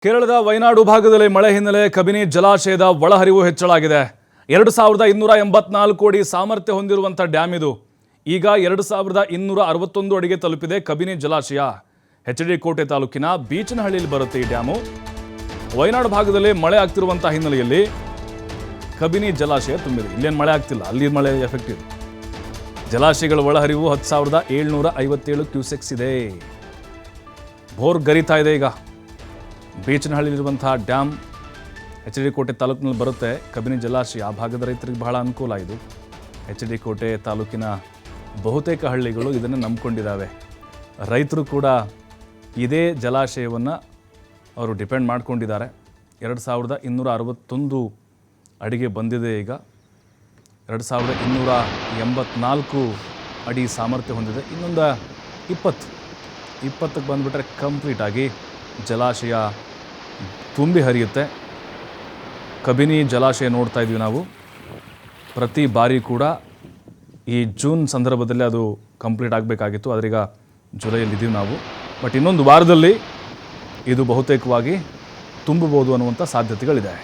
ಕೇರಳದ ವಯನಾಡು ಭಾಗದಲ್ಲಿ ಮಳೆ ಹಿನ್ನೆಲೆ ಕಬಿನಿ ಜಲಾಶಯದ ಒಳಹರಿವು ಹೆಚ್ಚಳಾಗಿದೆ. 2284 ಅಡಿ ಸಾಮರ್ಥ್ಯ ಹೊಂದಿರುವಂಥ ಡ್ಯಾಮ್ ಇದು. ಈಗ 2261 ಅಡಿಗೆ ತಲುಪಿದೆ ಕಬಿನಿ ಜಲಾಶಯ. ಎಚ್.ಡಿ. ಕೋಟೆ ತಾಲೂಕಿನ ಬೀಚನಹಳ್ಳಿಯಲ್ಲಿ ಬರುತ್ತೆ ಈ ಡ್ಯಾಮು. ವಯನಾಡು ಭಾಗದಲ್ಲಿ ಮಳೆ ಆಗ್ತಿರುವಂಥ ಹಿನ್ನೆಲೆಯಲ್ಲಿ ಕಬಿನಿ ಜಲಾಶಯ ತುಂಬಿದೆ. ಇಲ್ಲೇನು ಮಳೆ ಆಗ್ತಿಲ್ಲ, ಅಲ್ಲಿ ಮಳೆ ಎಫೆಕ್ಟ್ ಇದೆ. ಜಲಾಶಯಗಳ ಒಳಹರಿವು 10,757 ಕ್ಯೂಸೆಕ್ಸ್ ಇದೆ. ಬೋರ್ ಗರಿತಾ ಇದೆ. ಈಗ ಬೀಚನಹಳ್ಳಿಲಿರುವಂಥ ಡ್ಯಾಮ್ ಎಚ್.ಡಿ. ಕೋಟೆ ತಾಲೂಕಿನಲ್ಲಿ ಬರುತ್ತೆ ಕಬಿನಿ ಜಲಾಶಯ. ಆ ಭಾಗದ ರೈತರಿಗೆ ಬಹಳ ಅನುಕೂಲ ಇದು. ಎಚ್.ಡಿ. ಕೋಟೆ ತಾಲೂಕಿನ ಬಹುತೇಕ ಹಳ್ಳಿಗಳು ಇದನ್ನು ನಂಬಿಕೊಂಡಿದ್ದಾವೆ. ರೈತರು ಕೂಡ ಇದೇ ಜಲಾಶಯವನ್ನು ಅವರು ಡಿಪೆಂಡ್ ಮಾಡ್ಕೊಂಡಿದ್ದಾರೆ. 2261 ಅಡಿಗೆ ಬಂದಿದೆ. ಈಗ 2284 ಅಡಿ ಸಾಮರ್ಥ್ಯ ಹೊಂದಿದೆ. ಇನ್ನೊಂದು 20ಕ್ಕೆ ಬಂದುಬಿಟ್ರೆ ಕಂಪ್ಲೀಟಾಗಿ ಜಲಾಶಯ ತುಂಬಿ ಹರಿಯುತ್ತೆ. ಕಬಿನಿ ಜಲಾಶಯ ನೋಡ್ತಾ ಇದ್ವಿ ನಾವು. ಪ್ರತಿ ಬಾರಿ ಕೂಡ ಈ ಜೂನ್ ಸಂದರ್ಭದಲ್ಲಿ ಅದು ಕಂಪ್ಲೀಟ್ ಆಗಬೇಕಾಗಿತ್ತು, ಆದರೆ ಈಗ ಜುಲೈಯಲ್ಲಿದ್ದೀವಿ ನಾವು. ಬಟ್ ಇನ್ನೊಂದು ವಾರದಲ್ಲಿ ಇದು ಬಹುತೇಕವಾಗಿ ತುಂಬಬಹುದು ಅನ್ನುವಂಥ ಸಾಧ್ಯತೆಗಳಿದೆ.